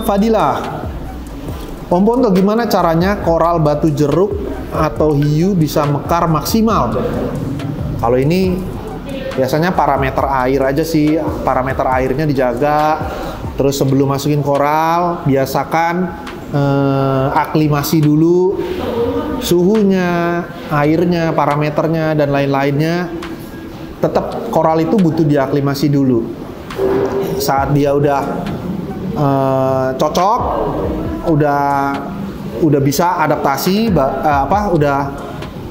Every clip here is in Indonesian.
Muhammad Fadilah. Om Ponto, gimana caranya koral batu jeruk atau hiu bisa mekar maksimal? Kalau ini biasanya parameter air aja sih, parameter airnya dijaga. Terus sebelum masukin koral, biasakan aklimasi dulu suhunya, airnya, parameternya, dan lain-lainnya. Tetap koral itu butuh diaklimasi dulu. Saat dia udah cocok, udah bisa adaptasi,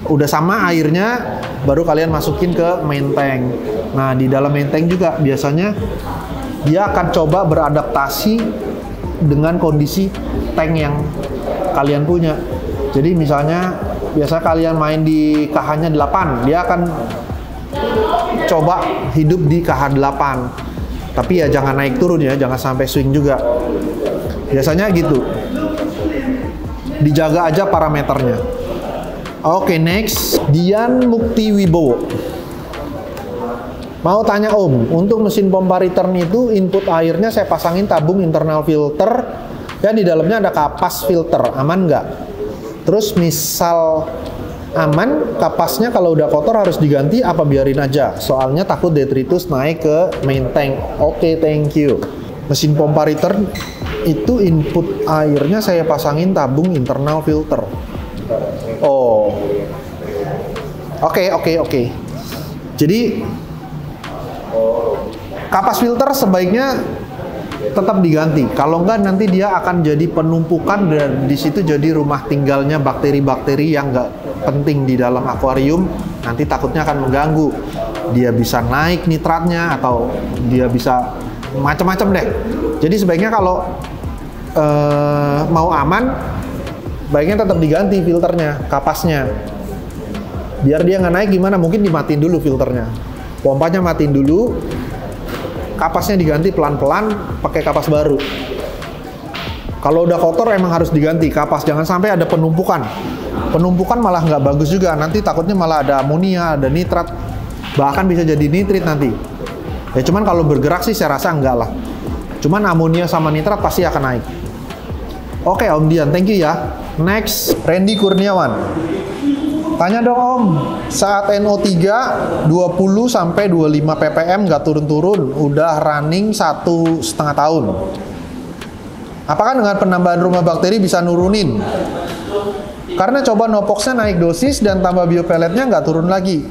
udah sama airnya, baru kalian masukin ke main tank. Nah, di dalam main tank juga biasanya dia akan coba beradaptasi dengan kondisi tank yang kalian punya. Jadi misalnya biasa kalian main di KH-nya 8, dia akan coba hidup di KH 8. Tapi ya jangan naik turun ya, jangan sampai swing juga. Biasanya gitu. Dijaga aja parameternya. Oke, next. Dian Mukti Wibowo. Mau tanya Om, untuk mesin pompa return itu input airnya saya pasangin tabung internal filter, ya di dalamnya ada kapas filter, aman nggak? Terus misal aman, kapasnya kalau udah kotor harus diganti apa biarin aja? Soalnya takut detritus naik ke main tank. Oke, thank you. Mesin pompa return itu input airnya saya pasangin tabung internal filter. Oh, oke. Jadi kapas filter sebaiknya tetap diganti. Kalau enggak nanti dia akan jadi penumpukan dan di situ jadi rumah tinggalnya bakteri-bakteri yang enggak penting di dalam akuarium. Nanti takutnya akan mengganggu. Dia bisa naik nitratnya atau dia bisa macam-macam deh. Jadi sebaiknya kalau mau aman, baiknya tetap diganti filternya, kapasnya. Biar dia nggak naik gimana? Mungkin dimatiin dulu filternya. Pompanya matiin dulu, kapasnya diganti pelan-pelan pakai kapas baru. Kalau udah kotor emang harus diganti kapas, jangan sampai ada penumpukan. Penumpukan malah nggak bagus juga, nanti takutnya malah ada amonia, ada nitrat, bahkan bisa jadi nitrit nanti. Ya cuman kalau bergerak sih saya rasa enggak lah. Cuman amonia sama nitrat pasti akan naik. Oke Om Dian, thank you ya. Next, Randy Kurniawan. Tanya dong Om, saat NO3 20 sampai 25 ppm nggak turun-turun, udah running 1,5 tahun. Apakah dengan penambahan rumah bakteri bisa nurunin? Karena coba Nopoxnya naik dosis dan tambah biopelletnya nggak turun lagi.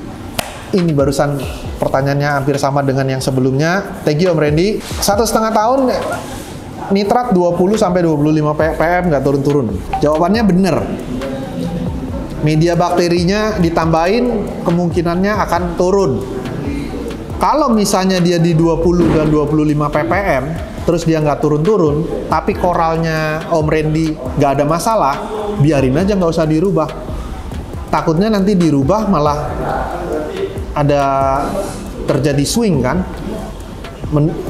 Ini barusan pertanyaannya hampir sama dengan yang sebelumnya. Thank you Om Randy. 1,5 tahun nitrat 20 sampai 25 ppm nggak turun-turun. Jawabannya bener. Media bakterinya ditambahin, kemungkinannya akan turun. Kalau misalnya dia di 20 dan 25 ppm, terus dia nggak turun-turun, tapi koralnya Om Randy nggak ada masalah, biarin aja, nggak usah dirubah. Takutnya nanti dirubah malah ada terjadi swing kan.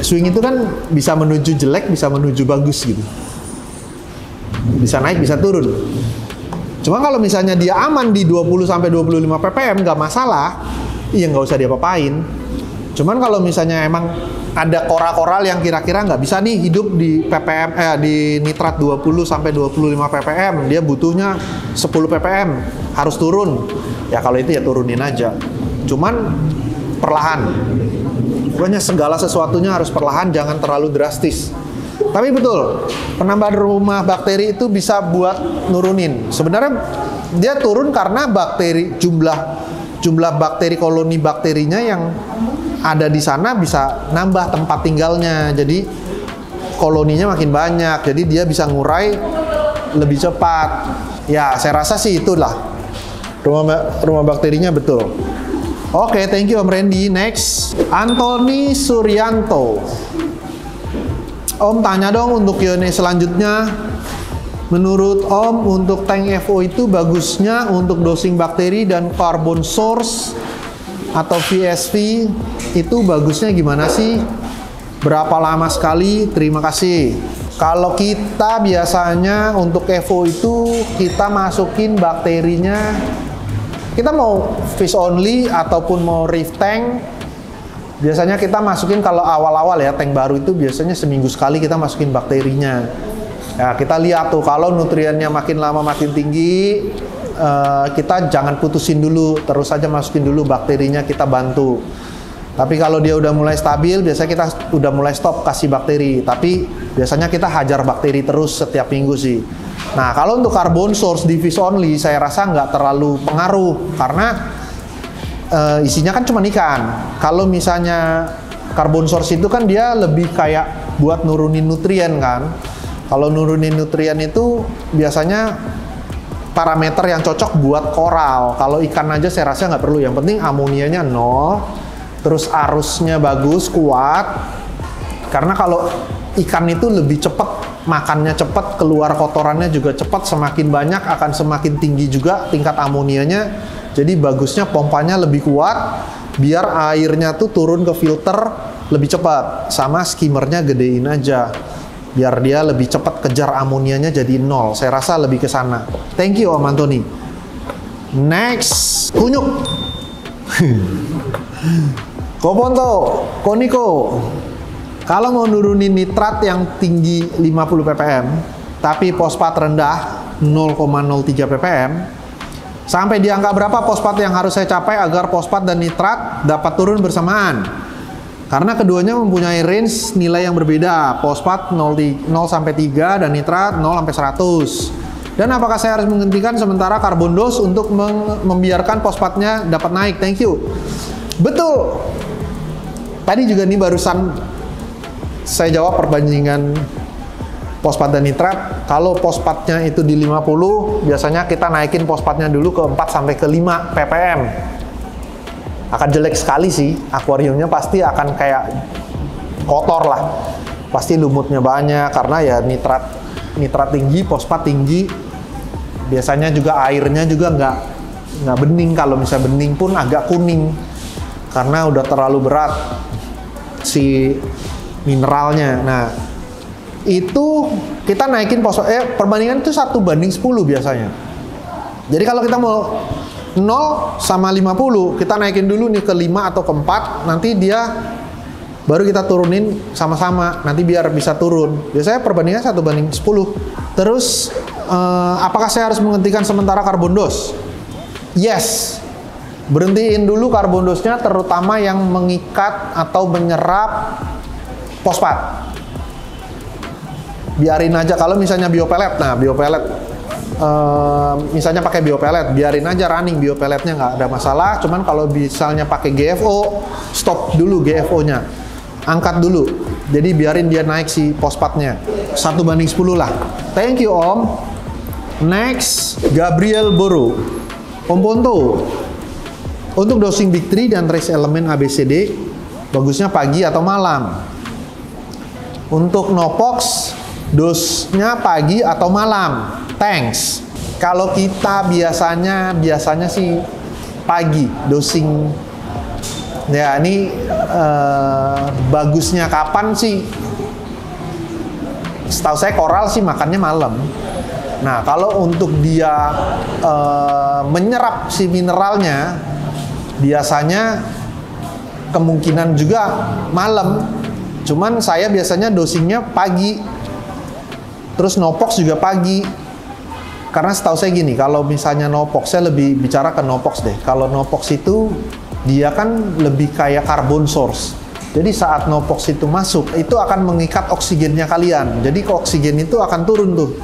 Swing itu kan bisa menuju jelek, bisa menuju bagus gitu. Bisa naik, bisa turun. Cuma kalau misalnya dia aman di 20 sampai 25 ppm nggak masalah, iya nggak usah diapa-apain. Cuman kalau misalnya emang ada koral-koral yang kira-kira nggak bisa nih hidup di ppm di nitrat 20 sampai 25 ppm, dia butuhnya 10 ppm, harus turun. Ya kalau itu ya turunin aja. Cuman perlahan. Pokoknya segala sesuatunya harus perlahan, jangan terlalu drastis. Tapi betul, penambahan rumah bakteri itu bisa buat nurunin. Sebenarnya dia turun karena bakteri jumlah bakteri koloni bakterinya yang ada di sana bisa nambah tempat tinggalnya. Jadi koloninya makin banyak, jadi dia bisa ngurai lebih cepat. Ya, saya rasa sih itulah. Rumah bakterinya betul. Oke, thank you Om Randy. Next, Anthony Suryanto. Om tanya dong untuk Q&A selanjutnya. Menurut Om, untuk tank FO itu bagusnya untuk dosing bakteri dan carbon source atau VSV itu bagusnya gimana sih? Berapa lama sekali? Terima kasih. Kalau kita biasanya untuk FO itu kita masukin bakterinya, kita mau fish only ataupun mau reef tank, biasanya kita masukin kalau awal-awal ya, tank baru itu biasanya seminggu sekali kita masukin bakterinya. Ya, kita lihat tuh kalau nutriennya makin lama makin tinggi, kita jangan putusin dulu, terus aja masukin dulu bakterinya, kita bantu. Tapi kalau dia udah mulai stabil, biasanya kita udah mulai stop kasih bakteri. Tapi biasanya kita hajar bakteri terus setiap minggu sih. Nah, kalau untuk carbon source di fish only, saya rasa nggak terlalu pengaruh karena isinya kan cuma ikan. Kalau misalnya carbon source itu kan dia lebih kayak buat nurunin nutrien kan. Kalau nurunin nutrien itu biasanya parameter yang cocok buat koral. Kalau ikan aja saya rasa nggak perlu. Yang penting amonianya 0, terus arusnya bagus, kuat. Karena kalau ikan itu lebih cepat, makannya cepat, keluar kotorannya juga cepat. Semakin banyak akan semakin tinggi juga tingkat amonianya. Jadi bagusnya pompanya lebih kuat, biar airnya tuh turun ke filter lebih cepat. Sama skimmernya gedein aja, biar dia lebih cepat kejar amonianya jadi 0. Saya rasa lebih ke sana. Thank you Om Antoni. Next, kunyuk. Koponto, Koniko. Kalau mau nurunin nitrat yang tinggi 50 ppm, tapi fosfat rendah 0,03 ppm, sampai di angka berapa fosfat yang harus saya capai agar fosfat dan nitrat dapat turun bersamaan? Karena keduanya mempunyai range nilai yang berbeda. Fosfat 0 sampai 3 dan nitrat 0 sampai 100. Dan apakah saya harus menghentikan sementara karbon dose untuk membiarkan fosfatnya dapat naik? Thank you. Betul. Tadi juga nih barusan saya jawab perbandingan fosfat dan nitrat. Kalau fosfatnya itu di 50, biasanya kita naikin fosfatnya dulu ke 4 sampai ke 5 ppm. Akan jelek sekali sih, akuariumnya pasti akan kayak kotor lah. Pasti lumutnya banyak karena ya nitrat tinggi, fosfat tinggi. Biasanya juga airnya juga nggak bening. Kalau misalnya bening pun agak kuning karena udah terlalu berat si mineralnya. Nah, itu kita naikin fosfat, perbandingan itu 1:10 biasanya. Jadi kalau kita mau 0 sama 50, kita naikin dulu nih ke 5 atau ke 4, nanti dia baru kita turunin sama-sama, nanti biar bisa turun. Biasanya perbandingan 1:10. Terus, apakah saya harus menghentikan sementara karbon dose? Yes. Berhentiin dulu karbon dose-nya, terutama yang mengikat atau menyerap fosfat. Biarin aja, kalau misalnya biopelet, nah biopelet misalnya pakai biopelet, biarin aja running biopeletnya, nggak ada masalah. Cuman kalau misalnya pakai GFO, stop dulu GFO-nya, angkat dulu. Jadi biarin dia naik si fosfatnya 1:10 lah. Thank you Om. Next, Gabriel Boro. Om Ponto, untuk dosing Big 3 dan trace elemen ABCD, bagusnya pagi atau malam? Untuk Nopox, dosnya pagi atau malam? Thanks. Kalau kita biasanya sih pagi dosing. Ya ini bagusnya kapan sih? Setahu saya koral sih makannya malam. Nah kalau untuk dia menyerap si mineralnya, biasanya kemungkinan juga malam. Cuman saya biasanya dosingnya pagi. Terus Nopox juga pagi. Karena setahu saya gini, kalau misalnya Nopox, saya lebih bicara ke Nopox deh. Kalau Nopox itu, dia kan lebih kayak carbon source. Jadi saat Nopox itu masuk, itu akan mengikat oksigennya kalian. Jadi ke oksigen itu akan turun tuh.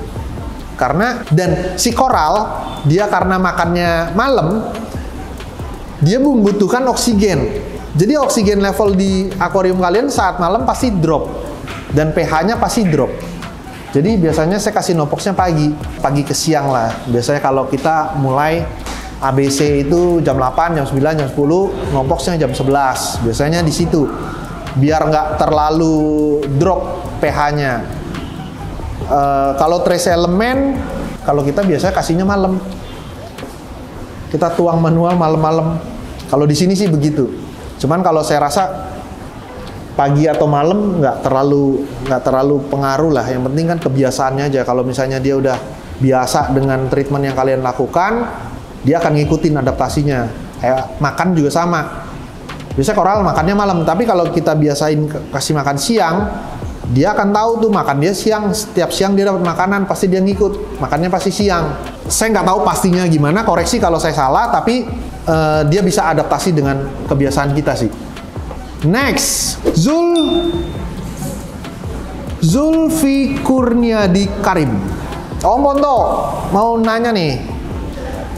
Karena, dan si koral, dia karena makannya malam, dia membutuhkan oksigen. Jadi oksigen level di akuarium kalian saat malam pasti drop. Dan pH-nya pasti drop. Jadi biasanya saya kasih Nopox-nya pagi ke siang lah. Biasanya kalau kita mulai ABC itu jam 8, jam 9, jam 10, Nopox-nya jam 11. Biasanya di situ. Biar nggak terlalu drop pH-nya. Kalau trace elemen, kalau kita biasanya kasihnya malam. Kita tuang manual malam-malam. Kalau di sini sih begitu. Cuman kalau saya rasa pagi atau malam nggak terlalu pengaruh lah. Yang penting kan kebiasaannya aja. Kalau misalnya dia udah biasa dengan treatment yang kalian lakukan, dia akan ngikutin adaptasinya. Kayak makan juga sama. Biasanya koral makannya malam, tapi kalau kita biasain kasih makan siang, dia akan tahu tuh makan dia siang, setiap siang dia dapat makanan, pasti dia ngikut, makannya pasti siang. Saya nggak tahu pastinya gimana, koreksi kalau saya salah, tapi dia bisa adaptasi dengan kebiasaan kita sih. Next, Zulfi Kurniadi Karim. Om Ponto mau nanya nih,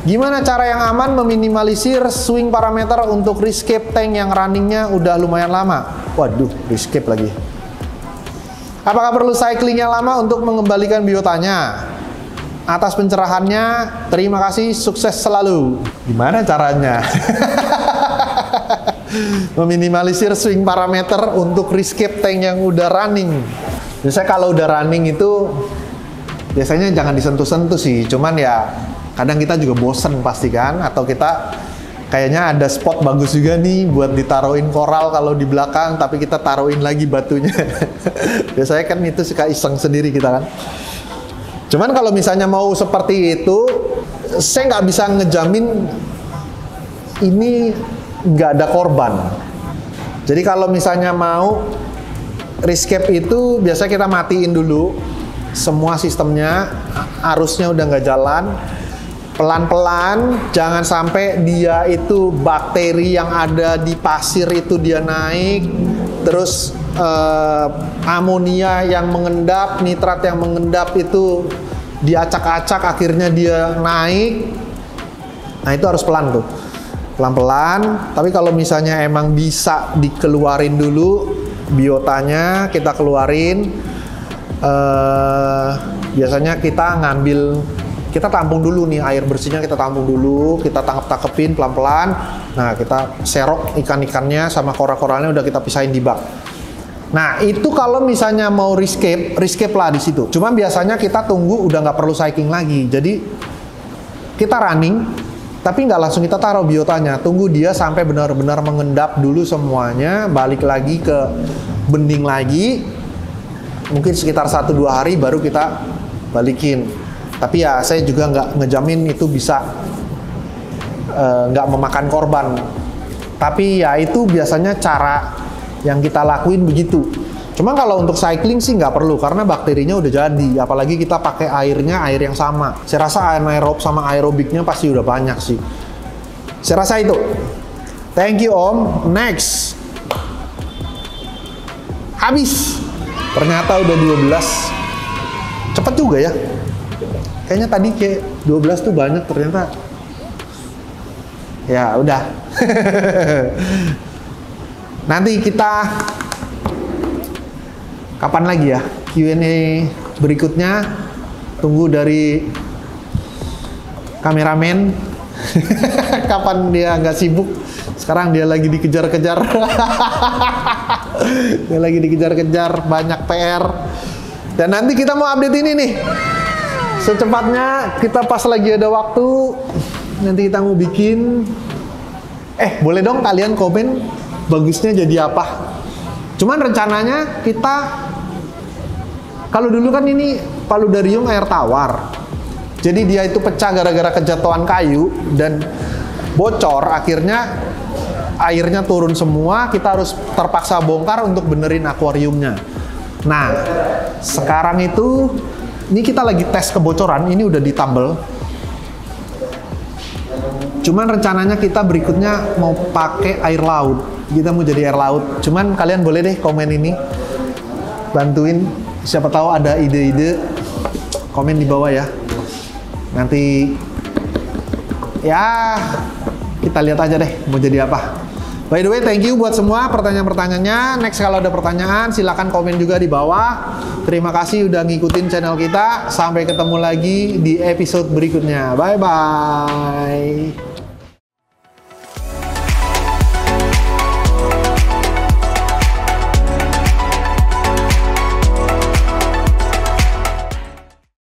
gimana cara yang aman meminimalisir swing parameter untuk rescape tank yang runningnya udah lumayan lama? Waduh, rescape lagi. Apakah perlu cyclingnya lama untuk mengembalikan biotanya? Atas pencerahannya, terima kasih, sukses selalu. Gimana caranya? Meminimalisir swing parameter untuk rescape tank yang udah running. Biasanya kalau udah running itu biasanya jangan disentuh-sentuh sih, cuman ya kadang kita juga bosen pasti kan, atau kita kayaknya ada spot bagus juga nih buat ditaruhin koral kalau di belakang, tapi kita taruhin lagi batunya. Biasanya kan itu suka iseng sendiri kita kan. Cuman kalau misalnya mau seperti itu, saya nggak bisa ngejamin ini nggak ada korban. Jadi kalau misalnya mau rescape itu biasanya kita matiin dulu semua sistemnya, arusnya udah nggak jalan, pelan-pelan, jangan sampai dia itu bakteri yang ada di pasir itu dia naik, terus amonia yang mengendap, nitrat yang mengendap itu diacak-acak akhirnya dia naik. Nah itu harus pelan tuh, pelan-pelan. Tapi kalau misalnya emang bisa dikeluarin dulu biotanya, kita keluarin. Biasanya kita kita tampung dulu nih, air bersihnya kita tampung dulu, kita tangkep-tangkepin pelan-pelan. Nah kita serok ikan-ikannya sama koral-koralnya udah kita pisahin di bak. Nah itu kalau misalnya mau rescape lah di situ. Cuman biasanya kita tunggu, udah nggak perlu cycling lagi. Jadi kita running, tapi nggak langsung kita taruh biotanya. Tunggu dia sampai benar-benar mengendap dulu semuanya, balik lagi ke bening lagi. Mungkin sekitar 1-2 hari baru kita balikin. Tapi ya saya juga nggak ngejamin itu bisa nggak memakan korban. Tapi ya itu biasanya cara yang kita lakuin begitu. Cuma kalau untuk cycling sih nggak perlu karena bakterinya udah jadi. Apalagi kita pakai airnya air yang sama. Saya rasa anaerob sama aerobiknya pasti udah banyak sih. Saya rasa itu. Thank you Om. Next. Habis. Ternyata udah 12. Cepet juga ya. Kayaknya tadi kayak 12 tuh banyak, ternyata ya udah. Nanti kita kapan lagi ya Q&A berikutnya, tunggu dari kameramen. Kapan dia nggak sibuk, sekarang dia lagi dikejar-kejar. Dia lagi dikejar-kejar, banyak PR. Dan nanti kita mau update ini nih secepatnya, kita pas lagi ada waktu nanti kita mau bikin. Boleh dong kalian komen bagusnya jadi apa. Cuman rencananya kita, kalau dulu kan ini paludarium air tawar, jadi dia itu pecah gara-gara kejatuhan kayu dan bocor, akhirnya airnya turun semua, kita harus terpaksa bongkar untuk benerin akuariumnya. Nah sekarang itu ini kita lagi tes kebocoran, ini udah ditambel. Cuman rencananya kita berikutnya mau pakai air laut. Kita mau jadi air laut. Cuman kalian boleh deh komen ini, bantuin. Siapa tahu ada ide-ide, komen di bawah ya. Nanti ya kita lihat aja deh mau jadi apa. By the way, thank you buat semua pertanyaan-pertanyaannya. Next kalau ada pertanyaan silahkan komen juga di bawah. Terima kasih udah ngikutin channel kita. Sampai ketemu lagi di episode berikutnya. Bye-bye.